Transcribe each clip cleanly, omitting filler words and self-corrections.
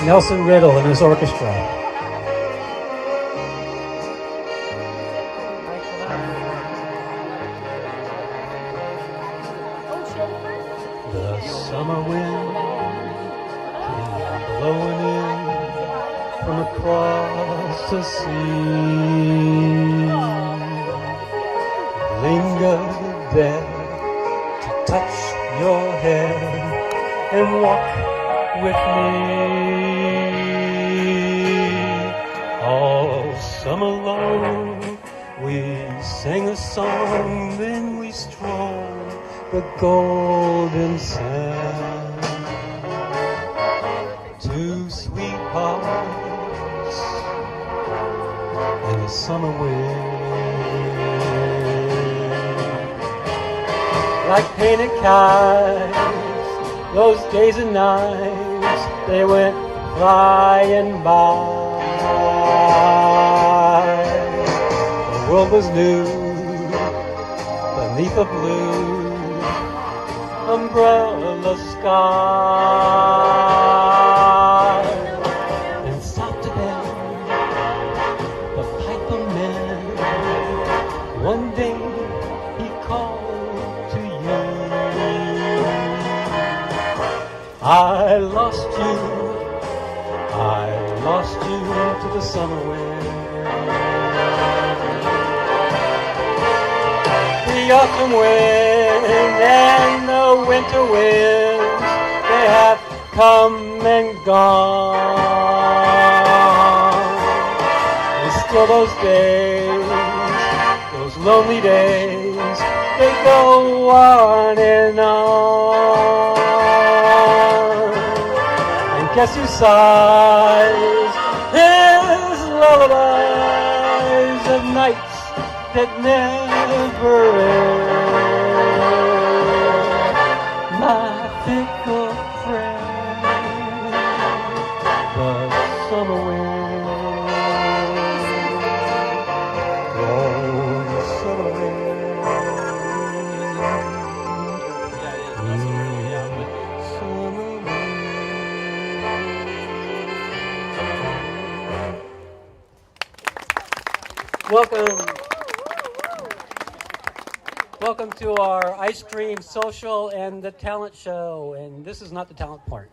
Nelson Riddle and his orchestra. The summer wind came blowing in from across the sea, lingered there to touch your hair and walk with me. All summer long we sang a song, then we strolled the golden sand. Two sweethearts and the summer wind, like painted kites, those days and nights they went flying by. The world was new beneath a blue umbrella sky, and soft again the piper man. One day he called to you. I lost you to the summer wind. The autumn wind and the winter winds, they have come and gone. And still those days, those lonely days, they go on and on. And guess who sighs his lullabies of nights that never end? My fickle friend, the summer wind. Oh, the summer wind. Summer wind. Welcome. Welcome to our ice cream social and the talent show. And this is not the talent part.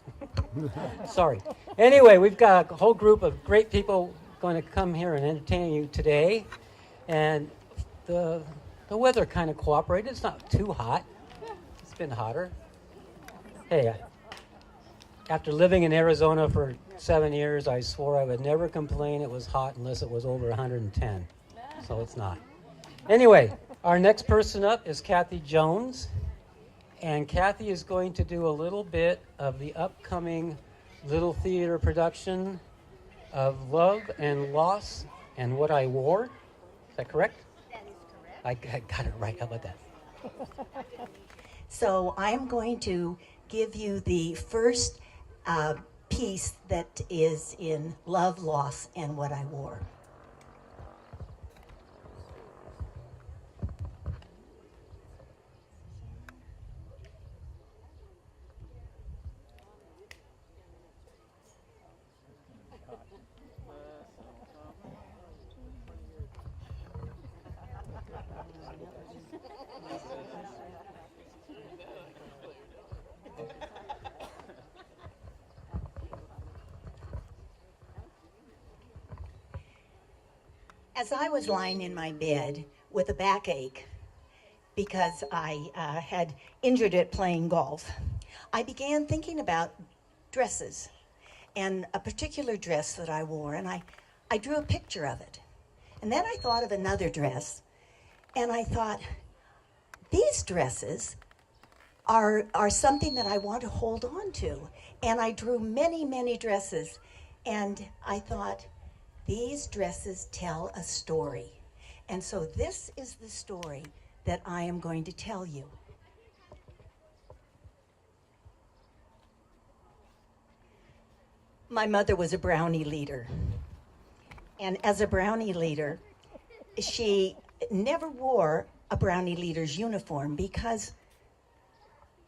Sorry. Anyway, we've got a whole group of great people going to come here and entertain you today. And the weather kind of cooperated. It's not too hot. It's been hotter. Hey, after living in Arizona for 7 years, I swore I would never complain it was hot unless it was over 110. So it's not. Anyway, our next person up is Kathy Jones, and Kathy is going to do a little bit of the upcoming Little Theater production of Love and Loss and What I Wore. Is that correct? That is correct. I got it right. How about that? So I'm going to give you the first piece that is in Love, Loss, and What I Wore. As I was lying in my bed with a backache because I had injured it playing golf, I began thinking about dresses and a particular dress that I wore, and I drew a picture of it. And then I thought of another dress, And I thought, these dresses are something that I want to hold on to. And I drew many, many dresses. And I thought, these dresses tell a story. And so this is the story that I am going to tell you. My mother was a Brownie leader. And as a Brownie leader, she never wore a Brownie leader's uniform because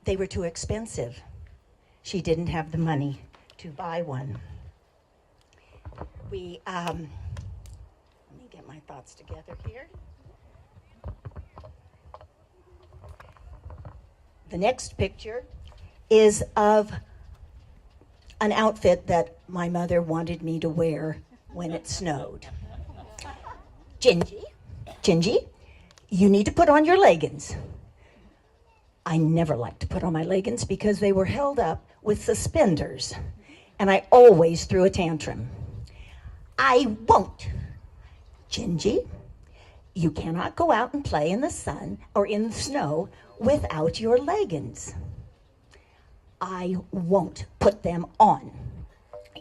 they were too expensive. She didn't have the money to buy one. Let me get my thoughts together here. The next picture is of an outfit that my mother wanted me to wear when it snowed. Gingy, you need to put on your leggings. I never liked to put on my leggings because they were held up with suspenders, and I always threw a tantrum. I won't. Gingy, you cannot go out and play in the sun or in the snow without your leggings. I won't put them on.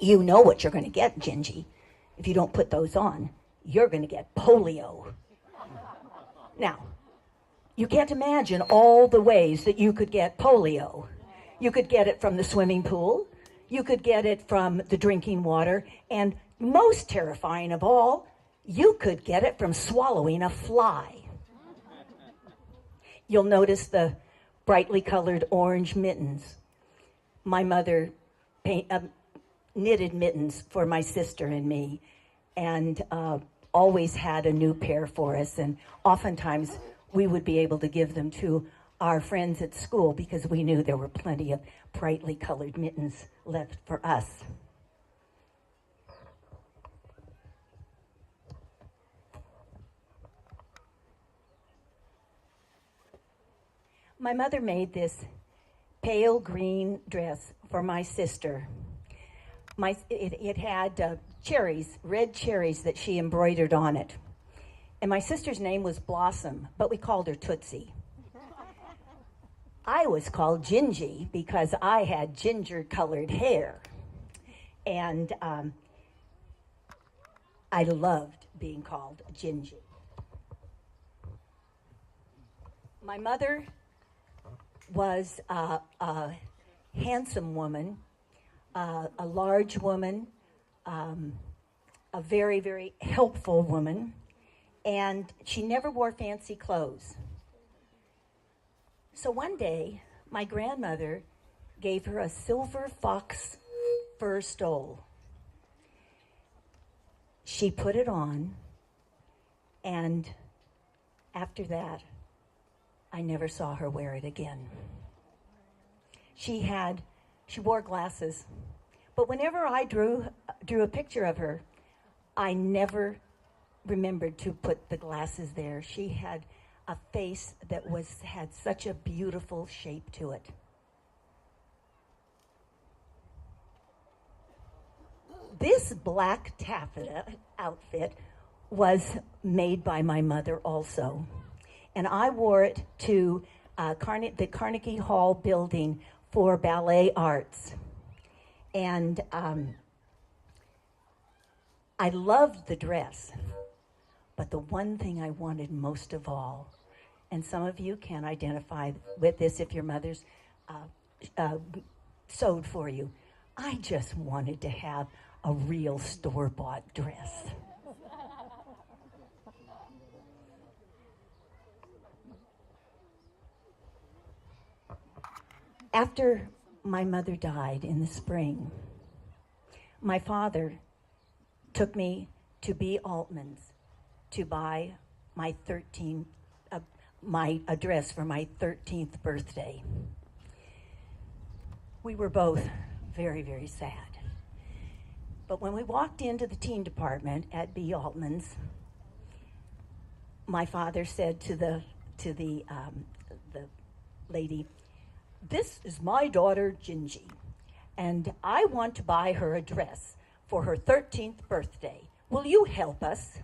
You know what you're going to get, Gingy. If you don't put those on, you're going to get polio. Now, you can't imagine all the ways that you could get polio. You could get it from the swimming pool. You could get it from the drinking water. And most terrifying of all, you could get it from swallowing a fly. You'll notice the brightly colored orange mittens. My mother knitted mittens for my sister and me, and always had a new pair for us. And oftentimes we would be able to give them to our friends at school because we knew there were plenty of brightly colored mittens left for us. My mother made this pale green dress for my sister. It had cherries, red cherries that she embroidered on it. And my sister's name was Blossom, but we called her Tootsie. I was called Gingy because I had ginger-colored hair. And I loved being called Gingy. My mother was a handsome woman, a large woman, a very, very helpful woman, and she never wore fancy clothes. So one day, my grandmother gave her a silver fox fur stole. She put it on, and after that, I never saw her wear it again. She wore glasses, but whenever I drew a picture of her, I never remembered to put the glasses there. She had a face that had such a beautiful shape to it. This black taffeta outfit was made by my mother also. And I wore it to the Carnegie Hall building for ballet arts. And I loved the dress, but the one thing I wanted most of all, and some of you can identify with this if your mother's sewed for you, I just wanted to have a real store-bought dress. After my mother died in the spring, my father took me to B. Altman's to buy my a dress for my 13th birthday. We were both very, very sad. But when we walked into the teen department at B. Altman's, my father said to the lady, "This is my daughter, Gingy, and I want to buy her a dress for her 13th birthday. Will you help us?"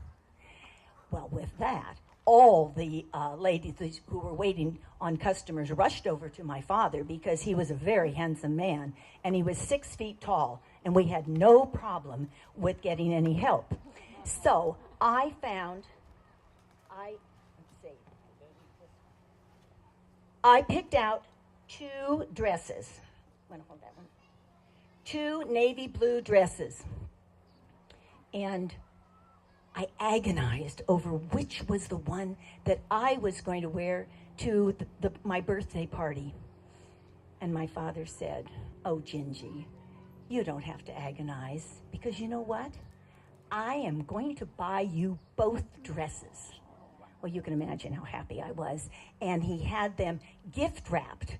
Well, with that, all the ladies who were waiting on customers rushed over to my father because he was a very handsome man and he was 6 feet tall, and we had no problem with getting any help. So I picked out 2 dresses. I'm going to hold that one. 2 navy blue dresses. And I agonized over which was the one that I was going to wear to my birthday party. And my father said, "Oh, Gingy, you don't have to agonize, because you know what? I am going to buy you both dresses." Well, you can imagine how happy I was. And he had them gift wrapped.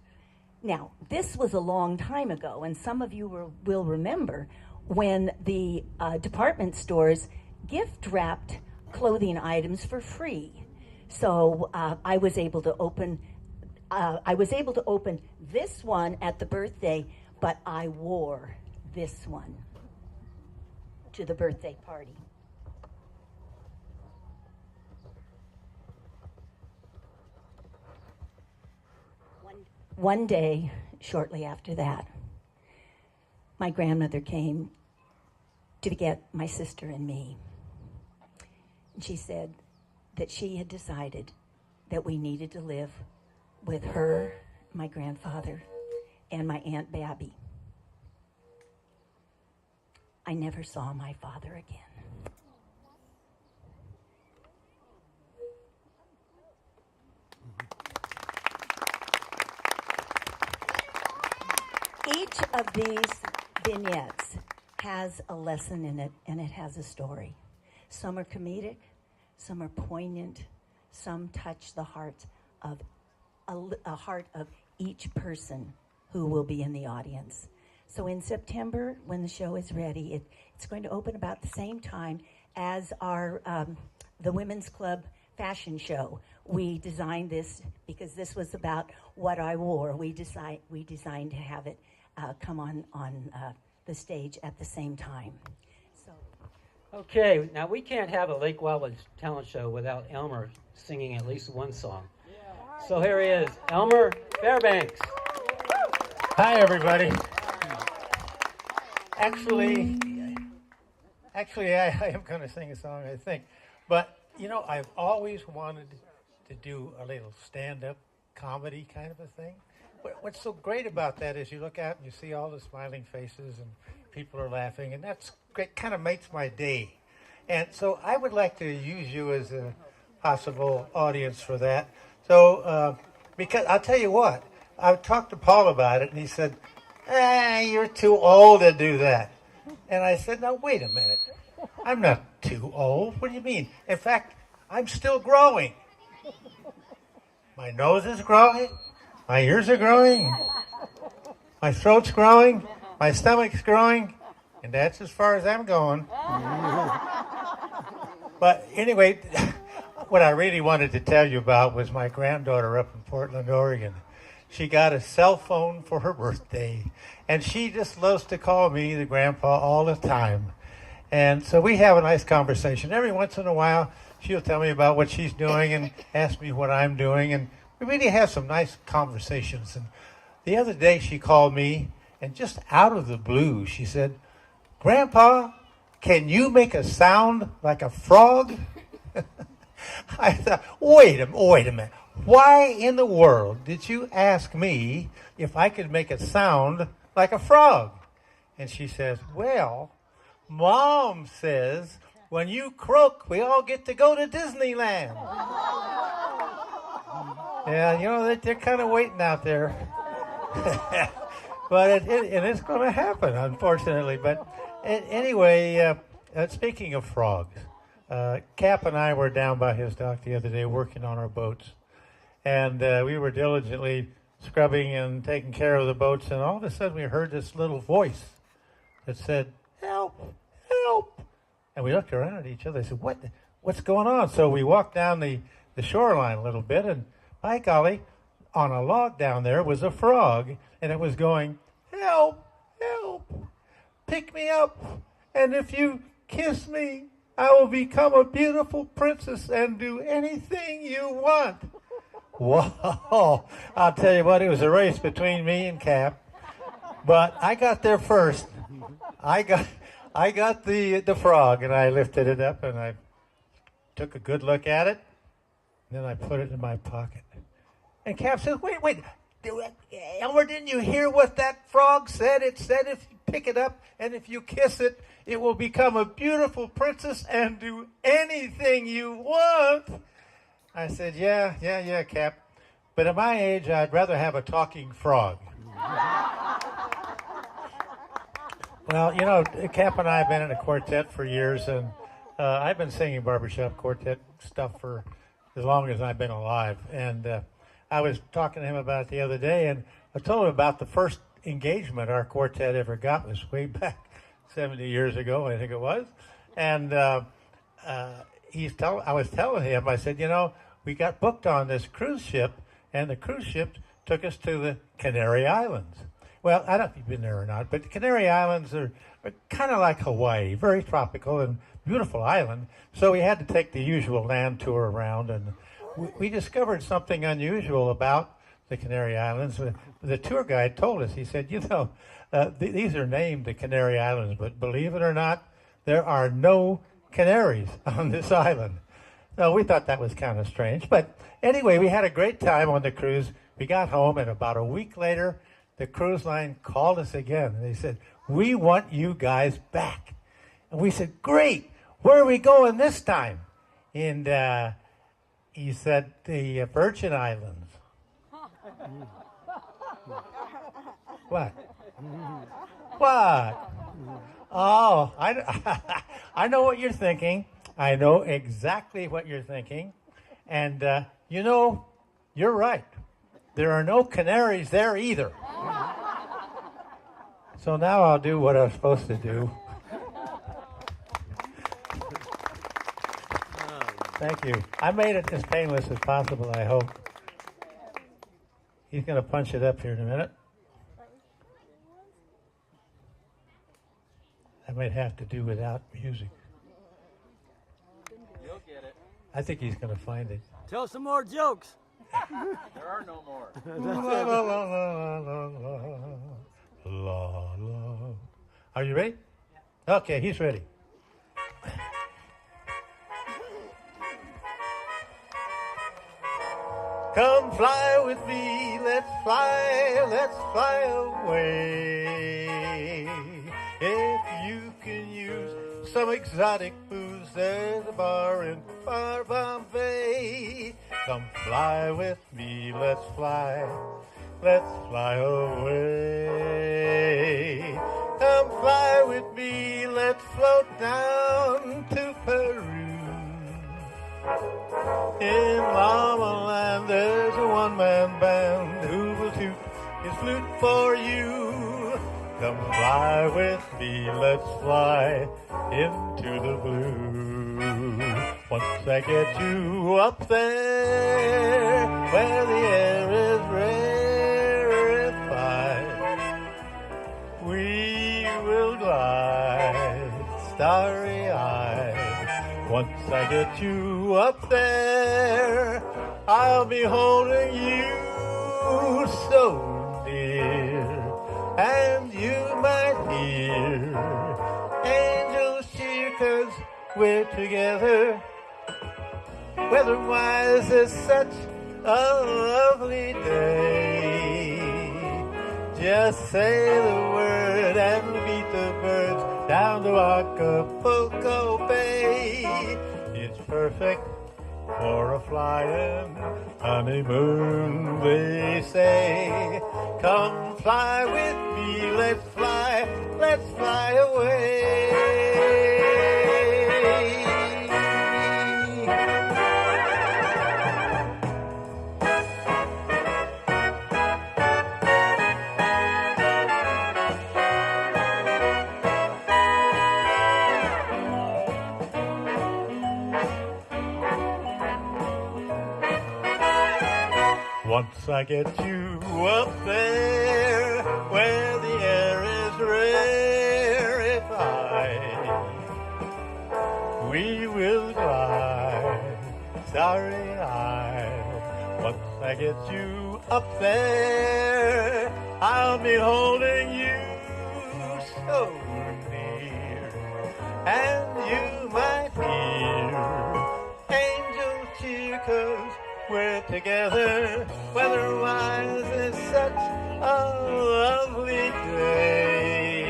Now, this was a long time ago, and some of you will remember when the department stores gift wrapped clothing items for free. So I was able to open this one at the birthday, but I wore this one to the birthday party. One day, shortly after that, my grandmother came to get my sister and me. And she said that she had decided that we needed to live with her, my grandfather, and my Aunt Babby. I never saw my father again. Each of these vignettes has a lesson in it, and it has a story. Some are comedic, some are poignant, some touch the heart of a heart of each person who will be in the audience. So in September, when the show is ready, it's going to open about the same time as our the Women's Club fashion show. We designed this because this was about what I wore. We designed to have it come on the stage at the same time. So. Okay, now we can't have a Lake Wildwood talent show without Elmer singing at least one song. So here he is, Elmer Fairbanks. Hi, everybody. Actually, I am going to sing a song, I think. But, you know, I've always wanted to do a little stand-up comedy kind of a thing. What's so great about that is you look out and you see all the smiling faces and people are laughing, and that's great, kind of makes my day. And so I would like to use you as a possible audience for that. So, because I'll tell you what, I talked to Paul about it, and he said, you're too old to do that. And I said, no, wait a minute. I'm not too old. What do you mean? In fact, I'm still growing. My nose is growing. My ears are growing. My throat's growing. My stomach's growing. And that's as far as I'm going. But anyway, what I really wanted to tell you about was my granddaughter up in Portland, Oregon. She got a cell phone for her birthday, and she just loves to call me the grandpa all the time. And so we have a nice conversation. Every once in a while, she'll tell me about what she's doing and ask me what I'm doing, and we really have some nice conversations. And the other day she called me, and just out of the blue, she said, "Grandpa, can you make a sound like a frog?" I thought, wait a minute. Why in the world did you ask me if I could make a sound like a frog? And she says, well, Mom says when you croak, we all get to go to Disneyland. Yeah, you know, they're kind of waiting out there. But it's going to happen, unfortunately. But anyway, speaking of frogs, Cap and I were down by his dock the other day working on our boats. And we were diligently scrubbing and taking care of the boats. And all of a sudden we heard this little voice that said, "Help, help." And we looked around at each other. I said, what's going on? So we walked down the shoreline a little bit. And by golly, on a log down there was a frog. And it was going, "Help, help, pick me up. And if you kiss me, I will become a beautiful princess and do anything you want. Whoa! I'll tell you what, it was a race between me and Cap, but I got there first. I got the frog, and I lifted it up, and I took a good look at it, and then I put it in my pocket. And Cap says, wait, Elmer, didn't you hear what that frog said? It said if you pick it up and if you kiss it, it will become a beautiful princess and do anything you want. I said, yeah, Cap. But at my age, I'd rather have a talking frog. Well, you know, Cap and I have been in a quartet for years, and I've been singing barbershop quartet stuff for as long as I've been alive. And I was talking to him about it the other day, and I told him about the first engagement our quartet ever got was way back 70 years ago, I think it was. And I was telling him, I said, you know, we got booked on this cruise ship, and the cruise ship took us to the Canary Islands. Well, I don't know if you've been there or not, but the Canary Islands are kind of like Hawaii, very tropical and beautiful island. So we had to take the usual land tour around, and we discovered something unusual about the Canary Islands. The tour guide told us, he said, you know, these are named the Canary Islands, but believe it or not, there are no canaries on this island. So we thought that was kind of strange. But anyway, we had a great time on the cruise. We got home, and about a week later, the cruise line called us again. And they said, we want you guys back. And we said, great. Where are we going this time? And he said, the Virgin Islands. What? What? Oh, I know what you're thinking. I know exactly what you're thinking. And, you know, you're right. There are no canaries there either. So now I'll do what I was supposed to do. Thank you. I made it as painless as possible, I hope. He's going to punch it up here in a minute. I might have to do without music. You'll get it. I think he's going to find it. Tell some more jokes. There are no more. La, la, la, la, la, la, la. Are you ready? Okay, he's ready. Come fly with me, let's fly away. If you can use some exotic booze, there's a bar in far Bombay. Come fly with me, let's fly away. Come fly with me, let's float down to Peru. In Mama Land, there's a one-man band who will toot his flute for you. Come fly with me, let's fly into the blue. Once I get you up there, where the air is rarefied, we will glide starry-eyed. Once I get you up there, I'll be holding you so near, and you might hear angels cheer, 'cause we're together. Weather-wise, it's such a lovely day. Just say the word and beat the birds down to Acapulco Bay. It's perfect for a flying honeymoon, they say. Come fly with me, let's fly away. Once I get you up there, where the air is rarefied, we will glide starry eyed. Once I get you up there, I'll be holding you so near, and you might hear angels cheer 'cause we're together. Weather-wise, it's such a lovely day.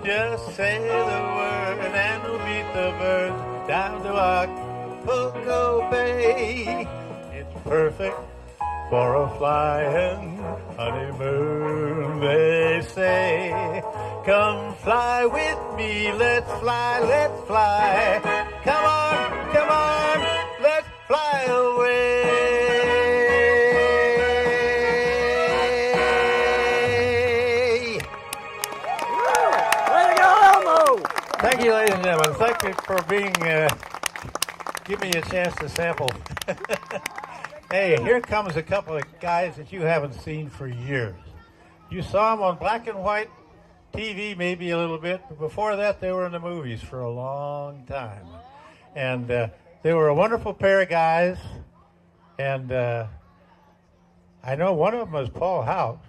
Just say the word and we'll beat the birds down to Acapulco Bay. It's perfect for a flying honeymoon, they say. Come fly with me, let's fly, let's fly. Come on, come on, let's fly away. Way to go, Elmo! Thank you, ladies and gentlemen. Thank you for being, give me a chance to sample. Hey, here comes a couple of guys that you haven't seen for years. You saw them on black and white TV maybe a little bit, but before that they were in the movies for a long time. And they were a wonderful pair of guys. And I know one of them was Paul Hout,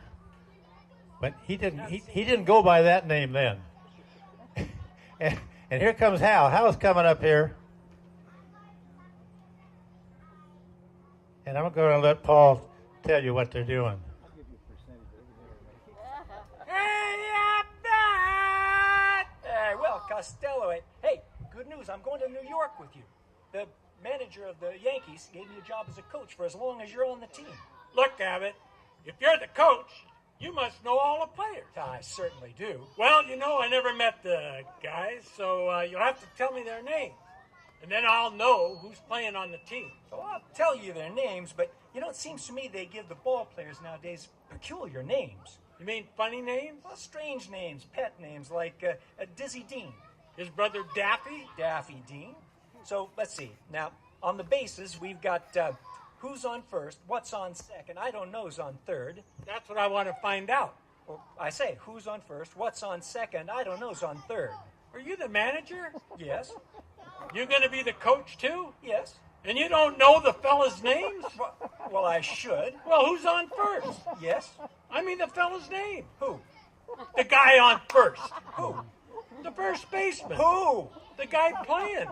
but he didn't go by that name then. And here comes Hal. Hal's coming up here. And I'm going to let Paul tell you what they're doing. Well, Costello, hey, good news. I'm going to New York with you. The manager of the Yankees gave me a job as a coach for as long as you're on the team. Look, Abbott, if you're the coach, you must know all the players. I certainly do. Well, you know, I never met the guys, so you'll have to tell me their names. And then I'll know who's playing on the team. So I'll tell you their names, but you know, it seems to me they give the ball players nowadays peculiar names. You mean funny names? Well, strange names, pet names like Dizzy Dean, His brother Daffy? Daffy Dean. So let's see. Now, on the bases, we've got who's on first, what's on second, I don't know's on third. That's what I want to find out. Well, I say, who's on first, what's on second, I don't know's on third. Are you the manager? Yes, You're going to be the coach, too? yes. And you don't know the fellas' names? Well, I should. Well, who's on first? Yes. I mean the fella's name. Who? The guy on first. Who? The first baseman. Who? The guy playing.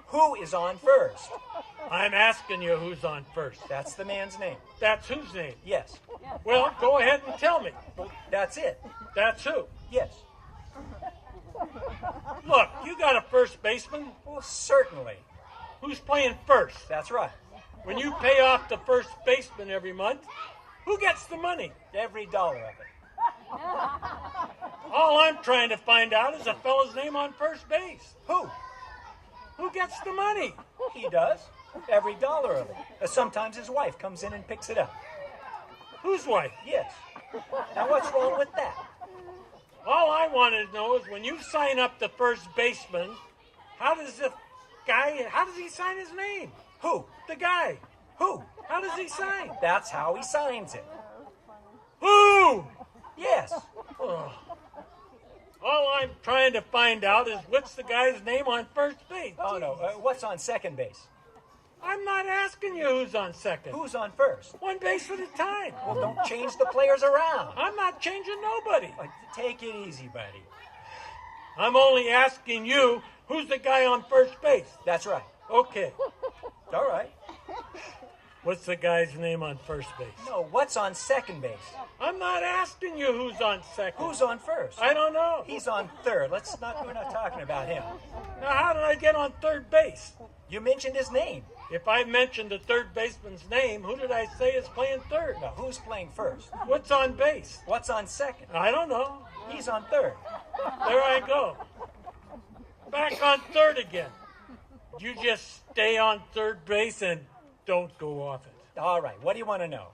Who is on first? I'm asking you who's on first. That's the man's name. That's whose name? Yes. Well, go ahead and tell me. Well, that's it. That's who. Yes. Look, you got a first baseman. Well, certainly. Who's playing first? That's right. When you pay off the first baseman every month, who gets the money? Every dollar of it. All I'm trying to find out is a fella's name on first base. Who? Who gets the money? He does. Every dollar of it. Sometimes his wife comes in and picks it up. Whose wife? Yes. Now what's wrong with that? All I want to know is when you sign up the first baseman, how does he sign his name? Who? The guy. Who? How does he sign? That's how he signs it. Who? Yes. Oh. All I'm trying to find out is what's the guy's name on first base. Oh, no. What's on second base? I'm not asking you who's on second. Who's on first? One base at a time. Well, don't change the players around. I'm not changing nobody. Take it easy, buddy. I'm only asking you who's the guy on first base. That's right. Okay. All right. What's the guy's name on first base? No, what's on second base? I'm not asking you who's on second. Who's on first? I don't know. He's on third. We're not talking about him. Now, how did I get on third base? You mentioned his name. If I mentioned the third baseman's name, who did I say is playing third? Now, who's playing first? What's on base? What's on second? I don't know. He's on third. There I go. Back on third again. You just stay on third base and don't go off it. All right, what do you want to know?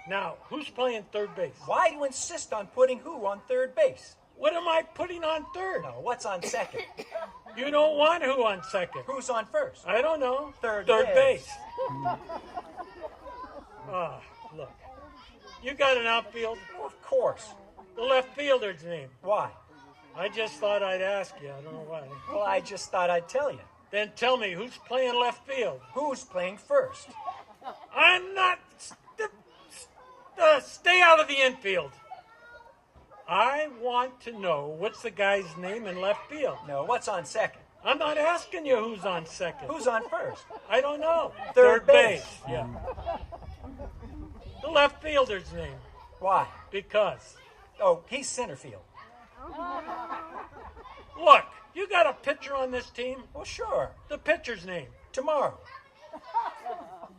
Now, who's playing third base? Why do you insist on putting who on third base? What am I putting on third? No, what's on second? You don't want who on second. Who's on first? I don't know. Third base. base. Look. You got an outfield? Well, of course. The left fielder's name. Why? I just thought I'd ask you. I don't know why. Well, I just thought I'd tell you. Then tell me, who's playing left field? Who's playing first? I'm not... stay out of the infield. I want to know what's the guy's name in left field. No, what's on second? I'm not asking you who's on second. Who's on first? I don't know. Third base. Yeah. The left fielder's name. Why? Because. Oh, he's center field. Look, you got a pitcher on this team? Well, sure. The pitcher's name. Tomorrow.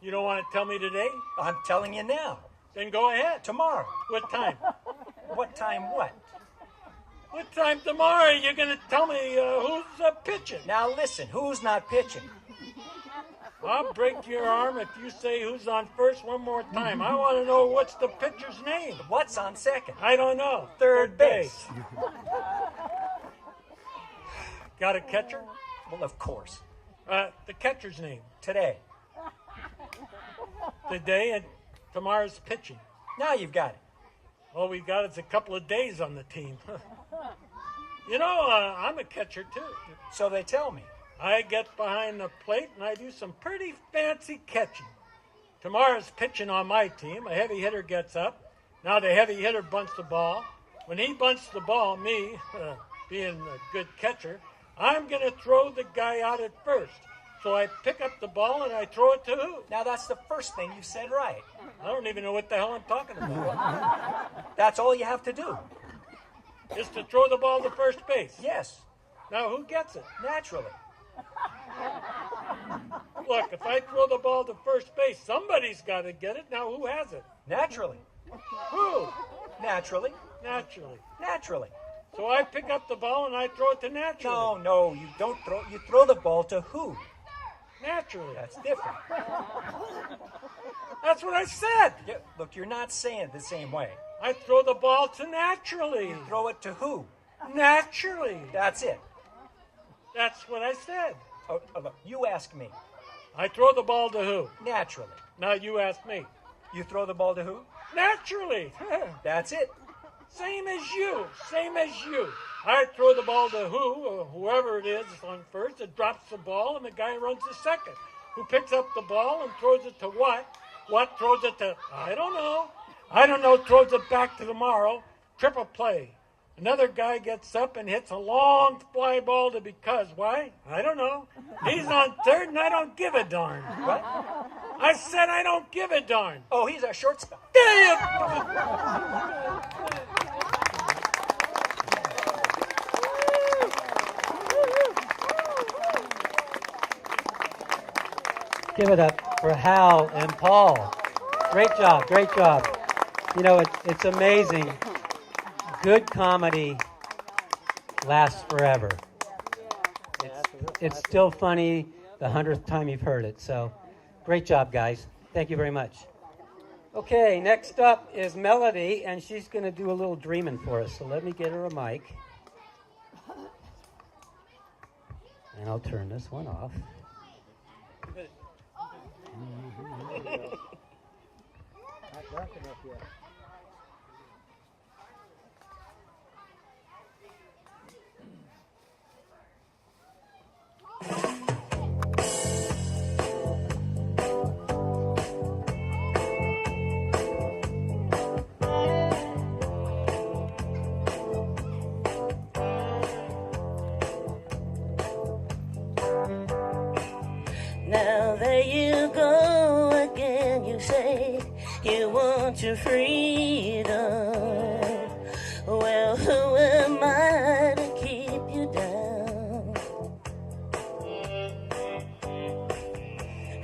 You don't want to tell me today? I'm telling you now. Then go ahead. Tomorrow. What time? What time what? What time tomorrow are you going to tell me who's pitching? Now listen, who's not pitching? I'll break your arm if you say who's on first one more time. I want to know what's the pitcher's name. What's on second? I don't know. Third base. Got a catcher? Well, of course. The catcher's name. Today. Today and tomorrow's pitching. Now you've got it. All we got is a couple of days on the team. You know, I'm a catcher too. So they tell me. I get behind the plate and I do some pretty fancy catching. Tomorrow's pitching on my team. A heavy hitter gets up. Now the heavy hitter bunts the ball. When he bunts the ball, me, being a good catcher, I'm going to throw the guy out at first. So I pick up the ball and I throw it to who? Now that's the first thing you said right. I don't even know what the hell I'm talking about. That's all you have to do. Is to throw the ball to first base. Yes, Now who gets it? naturally. Look, if I throw the ball to first base, somebody's got to get it. Now who has it? Naturally. Who? Naturally. Naturally. Naturally. So I pick up the ball and I throw it to naturally. No, you don't throw. You throw the ball to who? Naturally. That's different. That's what I said. Yeah, look, you're not saying it the same way. I throw the ball to naturally. Throw it to who? Naturally. That's it. That's what I said. Oh, look, you ask me. I throw the ball to who? Naturally. Now you ask me. You throw the ball to who? Naturally. That's it. Same as you. Same as you. I throw the ball to who, or whoever it is on first. It drops the ball, and the guy runs to second. Who picks up the ball and throws it to what? What throws it to? I don't know. I don't know. Throws it back to tomorrow. Triple play. Another guy gets up and hits a long fly ball to because. Why? I don't know. He's on third, and I don't give a darn. What? I said I don't give a darn. Oh, he's our shortstop. There you Give it up for Hal and Paul. Great job, great job. You know, it's amazing. Good comedy lasts forever. It's still funny the 100th time you've heard it. So, great job, guys. Thank you very much. Okay, next up is Melody, and she's going to do a little dreaming for us. So let me get her a mic. And I'll turn this one off. Now there you go again, you say you want your freedom. Well, who am I to keep you down?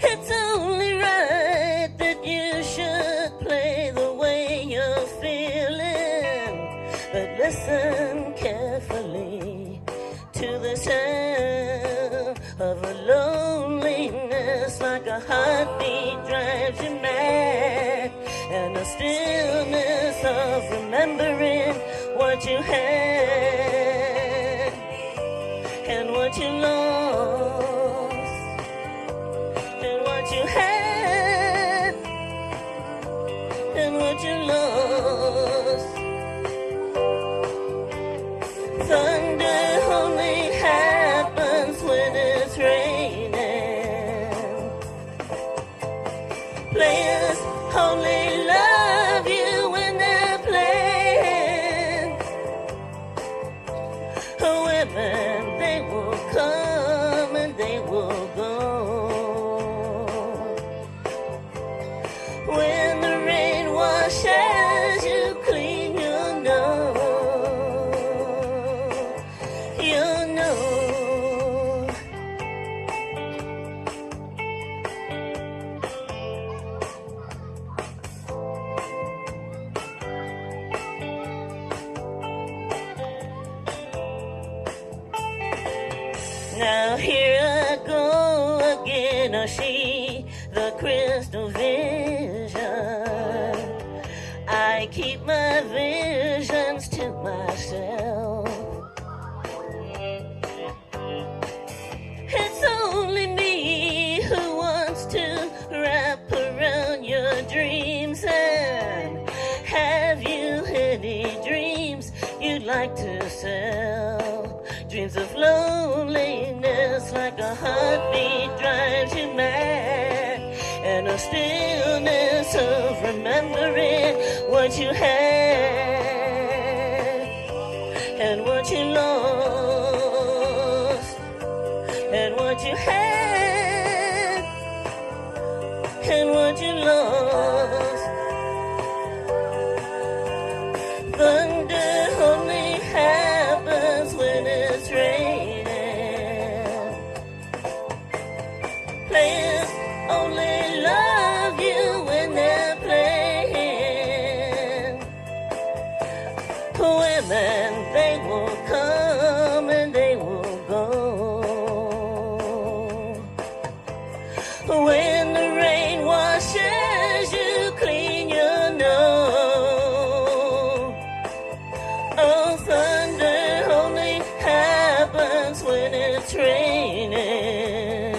It's only right that you should play the way you're feeling, but listen carefully to the sound of a loneliness, like a heartbeat drives you mad, and the stillness of remembering what you had and what you lost and what you had and what you lost. Thunder only happens when it's rain. Players only love you when they're playing. Women, they will come and they will go. When the rain washes you clean, you know. You know. Now here I go again, I see the crystal vision. I keep my visions to myself. It's only me who wants to wrap around your dreams. And have you any dreams you'd like to sell? Dreams of loneliness, like a heartbeat drives you mad, and a stillness of remembering what you had and what you lost and what you had and what you lost. Thunder only happens when it's raining. Players only love you when they're playing. Women, they will come and they will go. When the rain washes you clean, you know. Oh, thunder only happens when it's raining.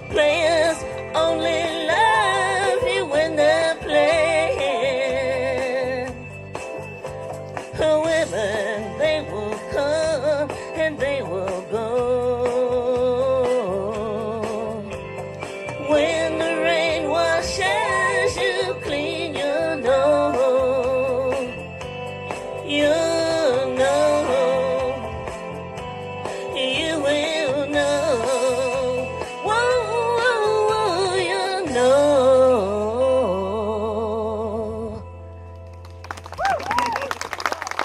Players only love you when they're playing. Women, they will come and they will go. When the rain washes you clean, you know. You know. You will know. Whoa, whoa, whoa, you know.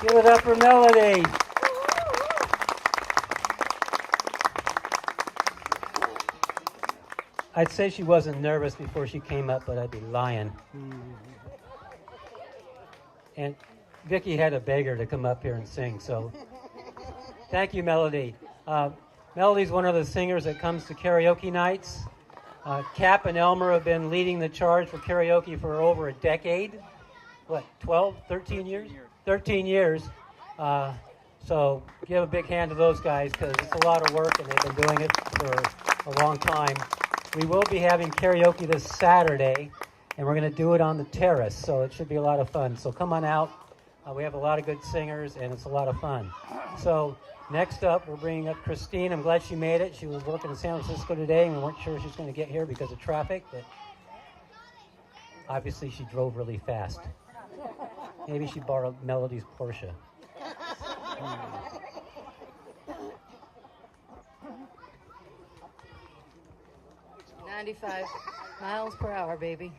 Give it up for Melody. I'd say she wasn't nervous before she came up, but I'd be lying. And Vicki had to beg her to come up here and sing, so thank you, Melody. Melody's one of the singers that comes to karaoke nights. Cap and Elmer have been leading the charge for karaoke for over a decade. What, 12, 13 years? 13 years. So give a big hand to those guys because it's a lot of work and they've been doing it for a long time. We will be having karaoke this Saturday, and we're going to do it on the terrace, so it should be a lot of fun. So come on out. We have a lot of good singers, and it's a lot of fun. So next up, we're bringing up Christine. I'm glad she made it. She was working in San Francisco today, and we weren't sure she was going to get here because of traffic, but obviously she drove really fast. Maybe she borrowed Melody's Porsche. 95 miles per hour, baby.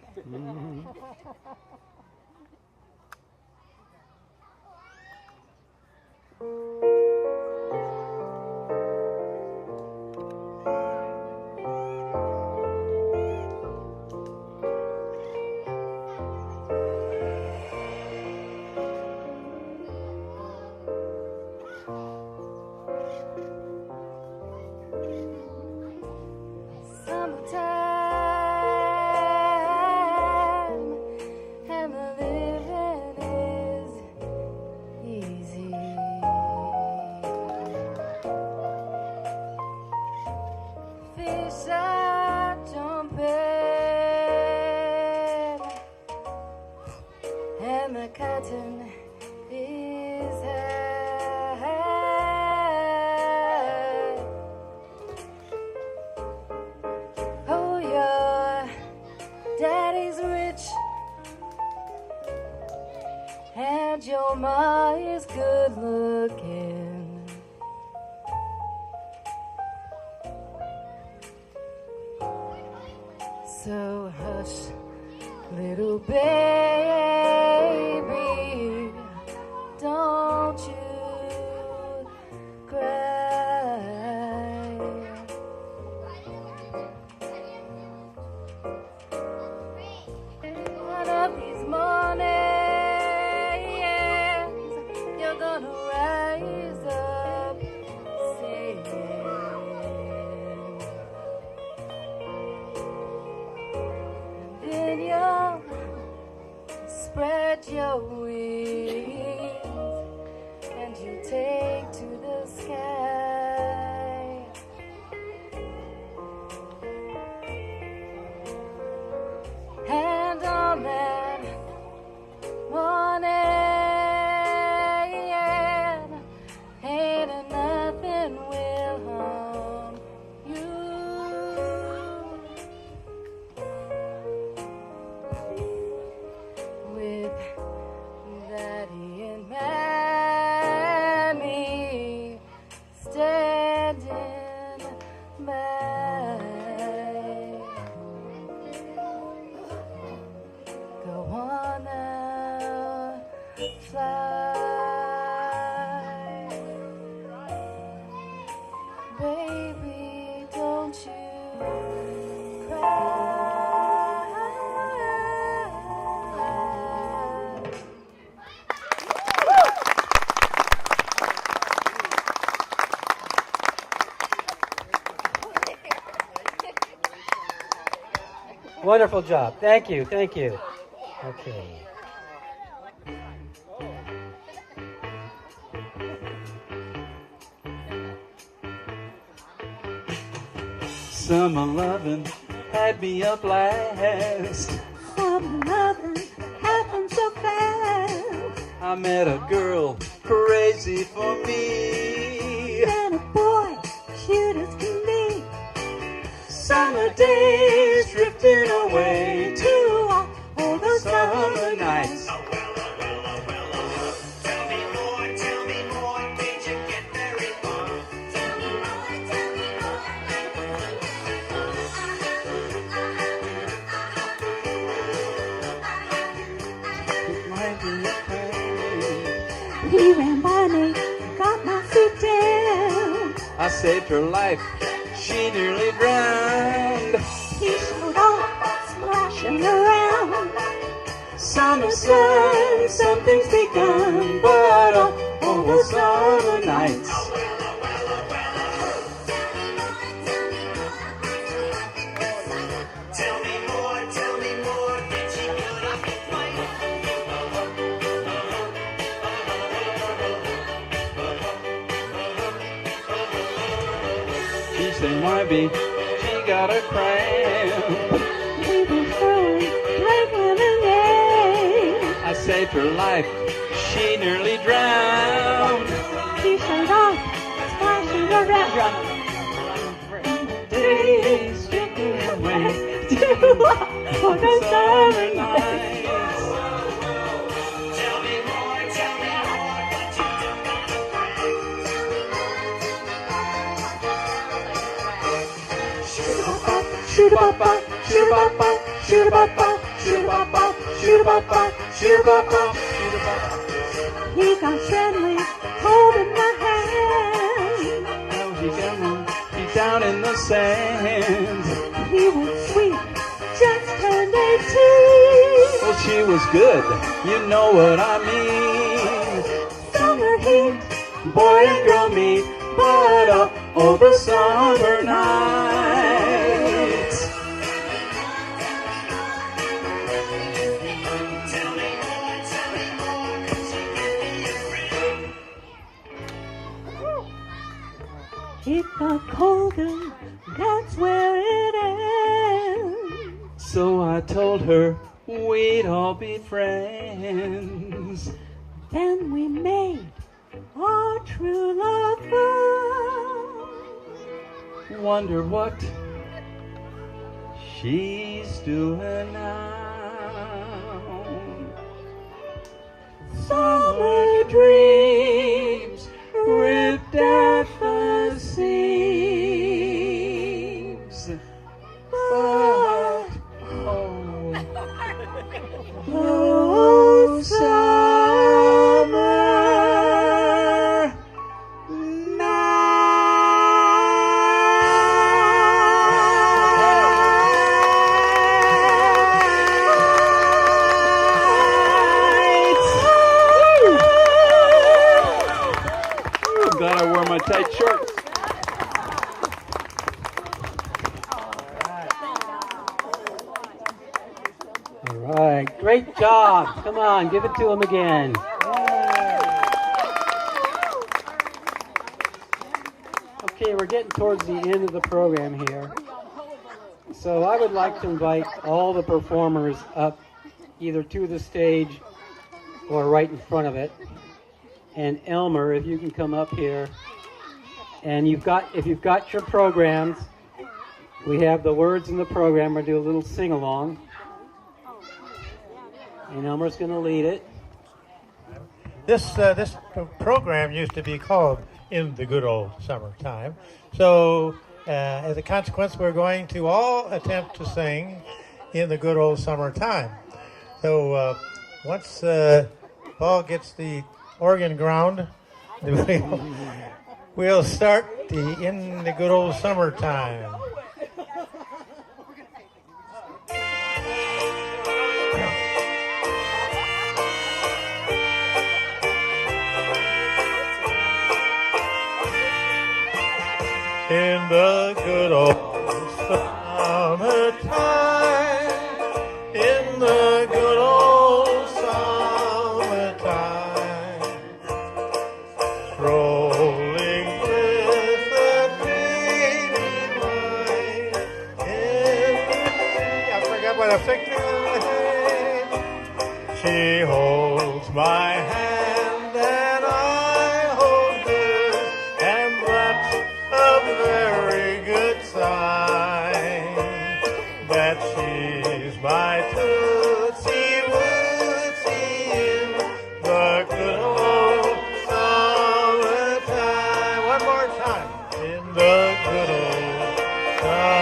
and your ma is good looking. So hush, little baby, don't you cry. One of these mornings, you're gonna rise up singing. Then you'll spread your wings and you take to the sky. And on that morning, ain't nothing will harm you. With Daddy and Mammy standing by. Go on now, fly. Baby, don't you cry. Wonderful job. Thank you. Thank you. Okay. Summer loving had me up last. Summer loving happened so fast. I met a girl crazy for me. And a boy, cute as can be. Summer days drifting away To all those summer nights. He ran by me, got my feet down. I saved her life, she nearly drowned. He showed off, splashing around. Summer sun, something's begun, but all the summer nights. She said, Marby, she got a cramp. We were throwing blank lemonade. I saved her life, she nearly drowned. He showed off, splashing around. Days drifting away For the summer nights. Shoot a bop bop, shoot a bop bop, shoot a bop bop, shoot a bop bop, shoot a bop bop, shoot a bop bop. He got friendly, holding my hand. Now she's down in the sand. He was sweet, just turned 18. Well, she was good, you know what I mean. Summer heat, Boy and girl meet, but over summer nights. it got colder, that's where it ends. So I told her we'd all be friends. Then we made our true love vow. Wonder what she's doing now. Summer All right, great job. Come on, give it to him again. Okay, we're getting towards the end of the program here. So I would like to invite all the performers up either to the stage or right in front of it. And Elmer, if you can come up here. And if you've got your programs, we have the words in the program. We'll do a little sing-along. And Elmer's going to lead it. This program used to be called In the Good Old Summertime. So as a consequence, we're going to all attempt to sing In the Good Old Summertime. So once Paul gets the organ ground, we'll start the In the Good Old Summertime. In the good old summertime, in the good old summertime, strolling with the baby wine, I forgot what I'm thinking. She holds my hand and I hold hers, and that's a very good sign that she's my Tootsie Wootsie in the good old summertime. One more time. In the good old summertime.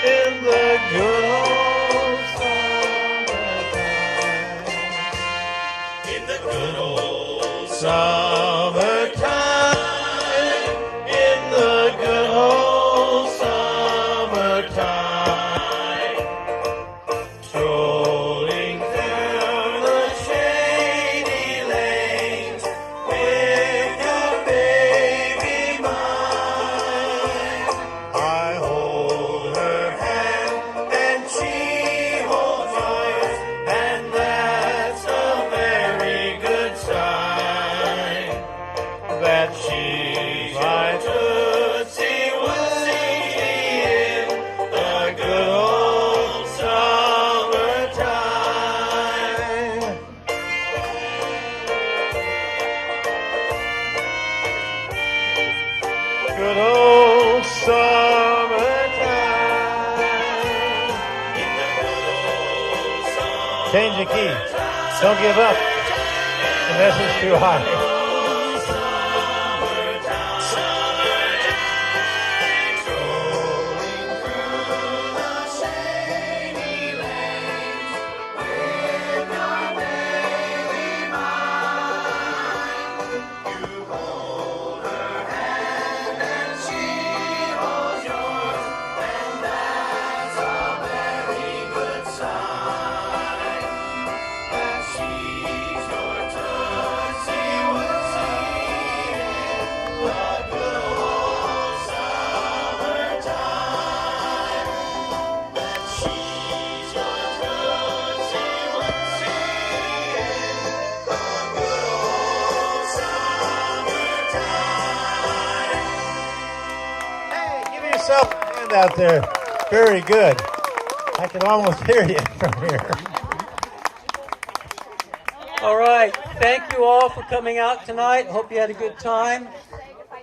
In the good old summertime. In the good old summertime. Good old summertime. Change the key. Don't give up. The message too high. Yourself a hand out there. Very good. I can almost hear you from here. All right. Thank you all for coming out tonight. Hope you had a good time.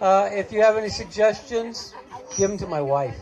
If you have any suggestions, give them to my wife.